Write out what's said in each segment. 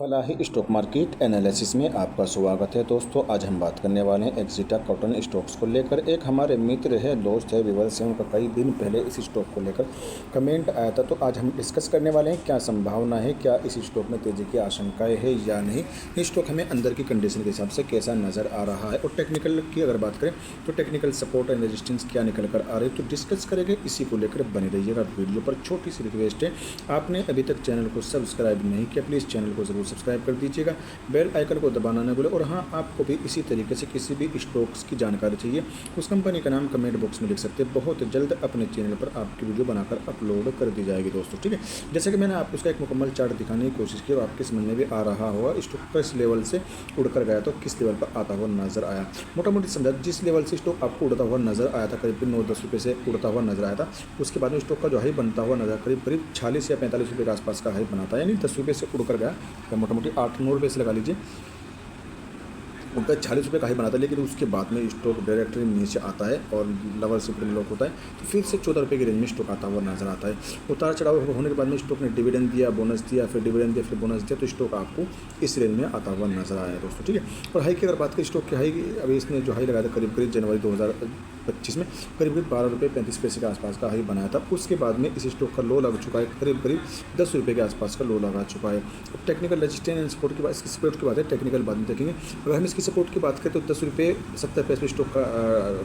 Falahi stock market analysis में आपका स्वागत है दोस्तों। आज हम बात करने वाले हैं एक्सिटा कॉटन स्टॉक्स को लेकर। एक हमारे मित्र है, दोस्त है, विवल से उनका कई दिन पहले इस स्टॉक को लेकर कमेंट आया था, तो आज हम डिस्कस करने वाले हैं क्या संभावना है, क्या इस स्टॉक में तेज़ी की आशंकाएँ है या नहीं। ये स्टॉक हमें अंदर की कंडीशन के हिसाब से कैसा नज़र आ रहा है और टेक्निकल की अगर बात करें तो टेक्निकल सपोर्ट एंड रेजिस्टेंस क्या निकल कर आ रही है, तो डिस्कस करेंगे। इसी को लेकर बने रहिएगा वीडियो पर। छोटी सी रिक्वेस्ट है, आपने अभी तक चैनल को सब्सक्राइब नहीं किया, प्लीज़ चैनल को ज़रूर सब्सक्राइब कर दीजिएगा, बेल आइकन को दबाना न भूलें। और हाँ, आपको भी इसी तरीके से किसी भी स्टॉक्स की जानकारी चाहिए, उस कंपनी का नाम कमेंट बॉक्स में लिख सकते हैं। बहुत जल्द अपने चैनल पर आपकी वीडियो बनाकर अपलोड कर दी जाएगी दोस्तों, ठीक है। जैसे कि मैंने आपको उसका एक मुकम्मल चार्ट दिखाने की कोशिश की और आपके समझ में भी आ रहा होगा स्टॉक किस लेवल से उड़कर गया तो किस लेवल पर आता हुआ नजर आया। मोटा मोटी समझा, जिस लेवल से स्टॉक आपको उड़ता हुआ नजर आया था, करीब 9-10 रुपये से उड़ता हुआ नजर आया था, उसके बाद में स्टॉक का जो हाई बनता हुआ नजर करीब 40 या 45 रुपये के आसपास का हाई बनाता है, यानी 10 रुपये से उड़कर गया, मोटा मोटी 8-9 रुपये से लगा लीजिए, उनका 40 रुपये का हाई बनाता है। लेकिन उसके बाद में स्टॉक डायरेक्टली नीचे आता है और लेवल से लॉक होता है, तो फिर से 14 रुपये की रेंज में स्टॉक आता हुआ नजर आता है। उतार चढ़ाव होने के बाद में स्टॉक ने डिविडेंड दिया, बोनस दिया, फिर डिविडेंड दिया, फिर बोनस दिया, तो स्टॉक आपको इस रेंज में आता हुआ नजर आया दोस्तों, ठीक है। और हाई की अगर बात करें स्टॉक की हाई, अभी इसने जो हाई लगाया था करीब जनवरी 2025 में करीब 12 रुपये 35 पैसे के आसपास का हाई बनाया था। उसके बाद में इस स्टॉक का लो लग चुका है, करीब 10 रुपये के आसपास का लो लगा चुका है। अब टेक्निकल रेजिस्टेंस एंड सपोर्ट की बात, इसकी सपोर्ट की बात है, टेक्निकल बाद में देखेंगे। अगर हम इसकी सपोर्ट की बात करें तो 10 रुपये 70 पैसे पे स्टॉक का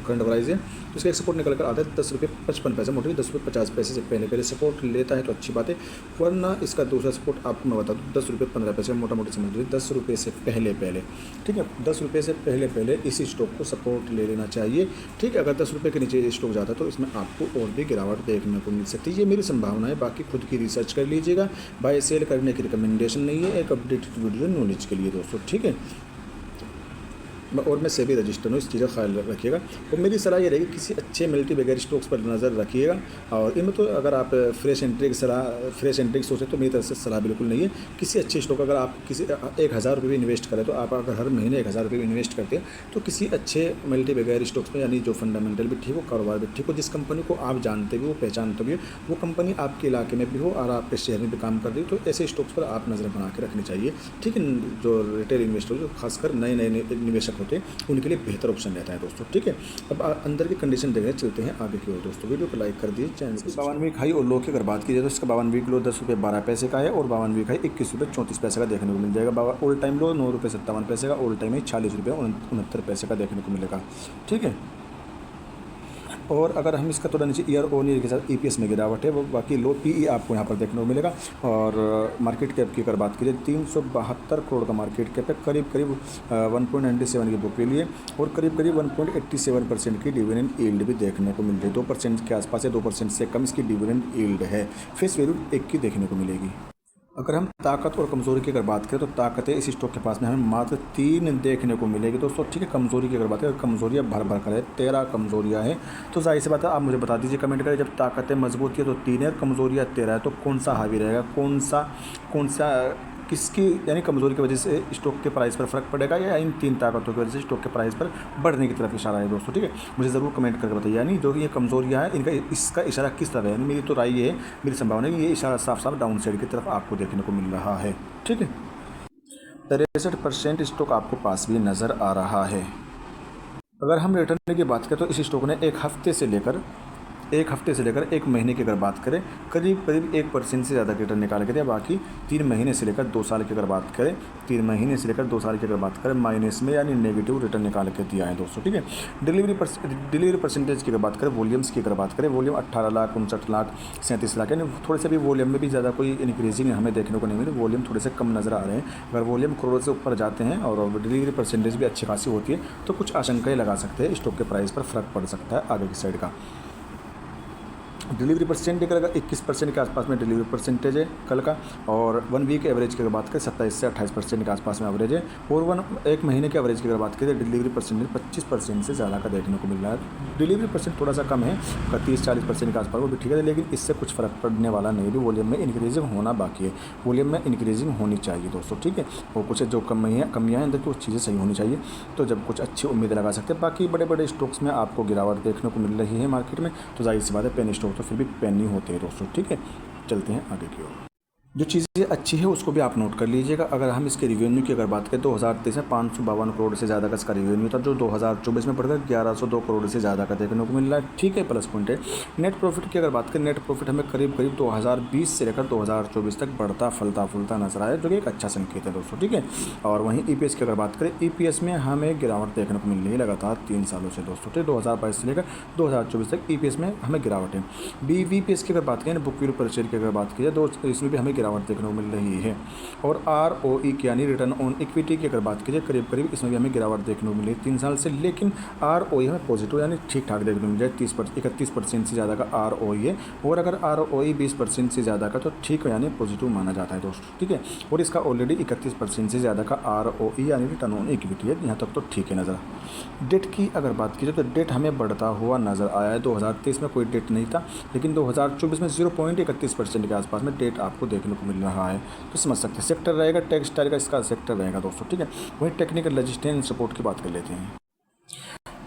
करंट प्राइस है, तो इसका एक सपोर्ट निकल कर आता है 10 रुपये 55 पैसे, मोटी 10 रुपये 50 पैसे से पहले सपोर्ट लेता है तो अच्छी बात है, वरना इसका दूसरा सपोर्ट आपको मैं बता दूँ 10 रुपये 15 पैसे, मोटा मोटी समझ लीजिए 10 रुपये से पहले, ठीक है। 10 रुपये से पहले इसी स्टॉक को सपोर्ट ले लेना चाहिए, ठीक है। अगर 10 रुपये के नीचे स्टॉक जाता है तो इसमें आपको और भी गिरावट देखने को मिल सकती है, ये मेरी संभावना है। बाकी खुद की रिसर्च कर लीजिएगा, बाय सेल करने की रिकमेंडेशन नहीं है, एक अपडेटेड वीडियो नॉलेज के लिए दोस्तों, ठीक है। और मैं सेबी रजिस्टर हूँ, इस चीज़ का ख्याल रखिएगा। और मेरी सलाह ये रहेगी किसी अच्छे मल्टी बैगर स्टॉक्स पर नज़र रखिएगा। और इनमें तो अगर आप फ्रेश एंट्री की सोचें तो मेरी तरफ से सलाह बिल्कुल नहीं है। किसी अच्छे स्टॉक, अगर आप किसी 1000 रुपये इन्वेस्ट करें, तो आप अगर हर महीने 1000 रुपये इन्वेस्ट करते हैं तो किसी अच्छे मल्टी बैगर स्टॉक्स में, यानी जो फंडामेंटल भी ठीक हो, कारोबार भी ठीक हो, जिस कंपनी को आप जानते भी हो, पहचानते भी हो, वो कंपनी आपके इलाके में भी हो और आपके शहर में भी काम कर रही हो, तो ऐसे स्टॉक्स पर आप नज़र बना के रखनी चाहिए, ठीक है। जो रिटेल इन्वेस्टर, जो खासकर नए निवेशक होते हैं, उनके लिए बेहतर ऑप्शन रहता है दोस्तों, ठीक है। अब अंदर की कंडीशन देखने चलते हैं आगे की ओर दोस्तों। वीडियो को लाइक कर दीजिए, चैनल को। 52 वीक हाई और लो की अगर बात की जाए तो इसका 52 वीक लो 10 रुपये 12 पैसे का है और 52 वीक हाई 21 रुपये 34 पैसे का देखने को मिल जाएगा। ऑल टाइम लो 9 रुपये 57 पैसे का, ऑल टाइम 40 रुपये 69 पैसे का देखने को मिलेगा, ठीक है। और अगर हम इसका थोड़ा नीचे ईयर ऑन ईयर के साथ EPS में गिरावट है, वो बाकी लो PE आपको यहाँ पर देखने को मिलेगा। और मार्केट कैप की अगर बात करें 372 करोड़ का मार्केट कैप है, करीब 1.97 की बुक वैल्यू है और करीब 1.87% की डिविडेंड यील्ड भी देखने को मिल रही है। 2% के आसपास है, 2% से कम इसकी डिविडेंड यील्ड है। फेस वैल्यू 1 की देखने को मिलेगी। अगर हम ताकत और कमज़ोरी की अगर बात करें तो ताकत है इस स्टॉक के पास में हमें मात्र 3 देखने को मिलेगी दोस्तों, ठीक है। कमज़ोरी की अगर बात करें, कमज़ोरियाँ भर कर है, 13 कमज़ोरियाँ हैं। तो जाहिर सी बात है, आप मुझे बता दीजिए कमेंट करें, जब ताकतें मजबूत है तो 3 है, कमज़ोरियाँ 13 है, तो कौन सा हावी रहेगा, कौन सा किसकी, यानी कमज़ोरी की वजह से स्टॉक के प्राइस पर फ़र्क पड़ेगा या इन 3 ताकतों की वजह से स्टॉक के प्राइस पर बढ़ने की तरफ इशारा है दोस्तों, ठीक है। मुझे ज़रूर कमेंट करके बताइए, यानी जो ये कमज़ोरियाँ हैं इसका इशारा किस तरफ है। यानी मेरी तो राय ये है, मेरी संभावना है कि ये इशारा साफ डाउन साइड की तरफ आपको देखने को मिल रहा है, ठीक है। 63% स्टॉक आपको पास भी नज़र आ रहा है। अगर हम रिटर्न की बात करें तो इस स्टॉक ने एक हफ्ते से लेकर 1 महीने की अगर बात करें करीब 1% से ज़्यादा रिटर्न निकाल के दिया। बाकी 3 महीने से लेकर 2 साल की अगर बात करें, 3 महीने से लेकर 2 साल की अगर बात करें, माइनस में यानी नेगेटिव रिटर्न निकाल के दिया है दोस्तों, ठीक है। डिलीवरी परसेंटेज की अगर बात करें, वॉल्यूम्स की अगर बात करें, वॉल्यूम 18 लाख 59 लाख 37 लाख, यानी थोड़े से भी वॉल्यूम में भी ज़्यादा कोई इंक्रीजिंग हमें देखने को नहीं मिली। वॉल्यूम थोड़े से कम नज़र आ रहे हैं। अगर वॉल्यूम करोड़ से ऊपर जाते हैं और डिलीवरी परसेंटेज भी अच्छी खासी होती है तो कुछ आशंकाएँ लगा सकते हैं, स्टॉक के प्राइस पर फ़र्क पड़ सकता है आगे की साइड का। डिलीवरी परसेंटेज अगर 21% के आसपास में डिलीवरी परसेंटेज है कल का, और 1 वीक एवरेज की अगर बात करें 27 से 28% के आसपास में एवरेज है, और 1 महीने के एवरेज की अगर बात करें डिलीवरी परसेंटेज 25% से ज़्यादा का देखने को मिल रहा है। डिलीवरी परसेंट थोड़ा सा कम है, 30-40% के आसपास, वो भी ठीक है, लेकिन इससे कुछ फ़र्क पड़ने वाला नहीं है। वॉल्यूम में इंक्रीजिंग होना बाकी है, वॉल्यूम में इंक्रीजिंग होनी चाहिए दोस्तों, ठीक है। और कुछ जो कमियाँ हैं अंदर की, वो चीज़ें सही होनी चाहिए, तो जब कुछ अच्छी उम्मीद लगा सकते हैं। बाकी बड़े बड़े स्टॉक्स में आपको गिरावट देखने को मिल रही है मार्केट में, तो जाहिर सी बात है पेनी स्टॉक तो फिर भी पेनी होते हैं दोस्तों, ठीक है। चलते हैं आगे की ओर। जो चीज़ें अच्छी है उसको भी आप नोट कर लीजिएगा। अगर हम इसके रिवेन्यू की अगर बात करें, 2023 में 552 करोड़ से ज़्यादा का इसका रिवेन्यू था, जो 2024 में बढ़कर 1102 करोड़ से ज़्यादा का देखने को मिल रहा है। ठीक है, प्लस पॉइंट है। नेट प्रॉफिट की अगर बात करें, नेट प्रॉफिट हमें करीब करीब 2020 से लेकर 2024 तक बढ़ता फलता फूलता नजर आया, जो कि एक अच्छा संकेत है दोस्तों। ठीक है, और वहीं ईपीएस की अगर बात करें, ईपीएस में हमें गिरावट देखने को मिल रही है लगातार 3 सालों से दोस्तों। ठीक, 2022 से लेकर 2024 तक ईपीएस में हमें गिरावट है। बीवीपीएस की अगर बात करें, बुक वैल्यू पर शेयर की अगर बात की जाए, तो इसमें भी हमें गिरावट देखने को मिल रही है। और आरओई की यानी रिटर्न ऑन इक्विटी की अगर बात की जाए, करीब करीब इसमें भी हमें गिरावट देखने को मिली 3 साल से, लेकिन आरओई हमें पॉजिटिव यानी ठीक ठाक देखने को मिल जाए। 31% से ज़्यादा का आरओई है, और अगर आरओई 20% से ज़्यादा का तो ठीक है यानी पॉजिटिव माना जाता है दोस्तों। ठीक है, और इसका ऑलरेडी 31% से ज़्यादा का आरओई यानी रिटर्न ऑन इक्विटी है, यहाँ तक तो ठीक है नज़र। डेट की अगर बात की जाए तो डेट हमें बढ़ता हुआ नज़र आया है। 2023 में कोई डेट नहीं था, लेकिन 2024 में 0.31% के आसपास में डेट आपको देखने को मिल रहा है, तो समझ सकते हैं। सेक्टर रहेगा टेक्सटाइल का, इसका सेक्टर रहेगा दोस्तों। ठीक है, वहीं टेक्निकल रेजिस्टेंस सपोर्ट की बात कर लेते हैं।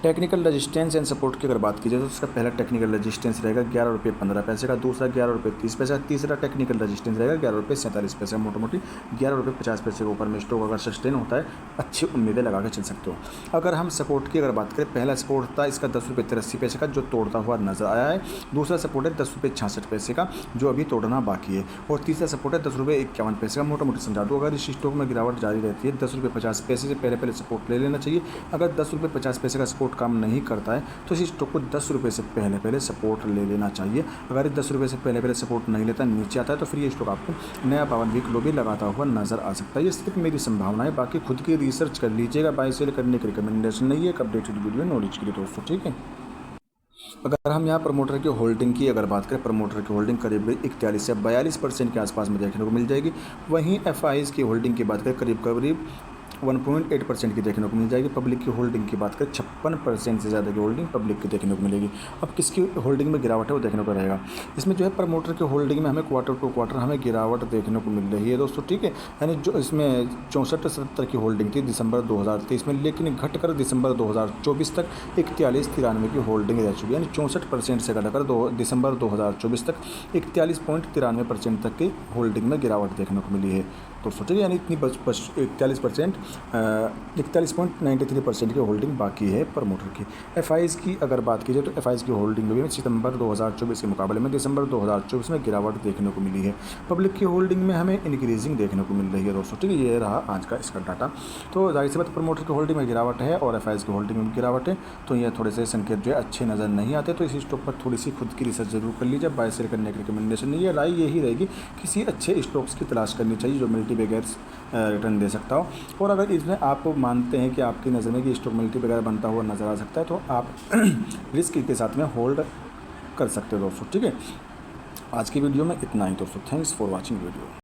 टेक्निकल रेजिस्टेंस एंड सपोर्ट की अगर बात की जाए तो उसका पहला टेक्निकल रेजिस्टेंस रहेगा 11 रुपये 15 पैसे का, दूसरा 11 रुपये 30 पैसे, तीसरा टेक्निकल रेजिस्टेंस रहेगा 11 रुपये 47 पैसे, मोटी 11 रुपये 50 पैसे के ऊपर में स्टॉक अगर सस्टेन होता है, अच्छी उम्मीदें लगा के चल सकते हो। अगर हम सपोर्ट की अगर बात करें, पहला सपोर्ट था इसका 10 रुपये 83 पैसे का, जो तोड़ता हुआ नजर आया है। दूसरा सपोर्ट है 10 रुपये 66 पैसे का, जो अभी तोड़ना बाकी है। और तीसरा सपोर्ट है 10 रुपये 51 पैसे का। मोटी समझा दो, अगर इस स्टॉक में गिरावट जारी रहती है, 10 रुपये 50 पैसे से पहले सपोर्ट ले लेना चाहिए। अगर 10 रुपये 50 पैसे का सपोर्ट काम नहीं करता है, तो इस स्टॉक को 10 रुपये से पहले सपोर्ट ले लेना चाहिए। अगर 10 रुपये से पहले सपोर्ट नहीं लेता, नीचे आता है, तो फिर ये स्टॉक आपको नया 52 वीक लो भी लगाता हुआ नजर आ सकता है। ये सिर्फ मेरी संभावना है, बाकी खुद की रिसर्च कर लीजिएगा। बाय सेल करने की रिकमेंडेशन नहीं है, एक अपडेटेड वीडियो नॉलेज के लिए दोस्तों। ठीक है, अगर हम यहाँ प्रमोटर की होल्डिंग की अगर बात करें, प्रमोटर की होल्डिंग करीब 41 से 42% के आसपास में देखने को मिल जाएगी। वहीं एफआईज की होल्डिंग की बात करें, करीब करीब 1.8% की देखने को मिल जाएगी। पब्लिक की होल्डिंग की बात करें, 56% से ज़्यादा की होल्डिंग पब्लिक की देखने को मिलेगी। अब किसकी होल्डिंग में गिरावट है वो देखने को रहेगा। इसमें जो है प्रमोटर की होल्डिंग में हमें क्वार्टर टू क्वार्टर हमें गिरावट देखने को मिल रही है दोस्तों। ठीक है, यानी जो इसमें 64-70 की होल्डिंग थी दिसंबर 2023 में, लेकिन घटकर दिसंबर 2024 तक 41-93 की होल्डिंग रह चुकी है। यानी 64% से घटकर दिसंबर 2024 तक 41.93% तक की होल्डिंग में गिरावट देखने को मिली है दोस्तों। ठीक है, यानी इतनी 41.93% की होल्डिंग बाकी है प्रमोटर की। एफआईज की अगर बात की जाए तो एफआईज की होल्डिंग में भी सितंबर 2024 के मुकाबले में दिसंबर 2024 में गिरावट देखने को मिली है। पब्लिक की होल्डिंग में हमें इंक्रीजिंग देखने को मिल रही है दोस्तों। ठीक है, ये रहा आज का इसका डाटा। तो जाहिर सी बात प्रमोटर की होल्डिंग में गिरावट है और एफआईज की होल्डिंग में गिरावट है, तो ये थोड़े से संकेत जो है अच्छे नज़र नहीं आते। तो इस स्टॉक पर थोड़ी सी खुद की रिसर्च जरूर कर लीजिए। बाय सेल करने की रिकमेंडेशन नहीं है, राय यही रहेगी किसी अच्छे स्टॉक्स की तलाश करनी चाहिए जो मल्टी बैगर्स रिटर्न दे सकता हो। और अगर इसमें आप मानते हैं कि आपकी नज़र में कि स्टॉक मल्टी बैगर बनता हुआ नज़र आ सकता है, तो आप रिस्क के साथ में होल्ड कर सकते हो दोस्तों। ठीक है, आज की वीडियो में इतना ही दोस्तों। Thanks for watching video.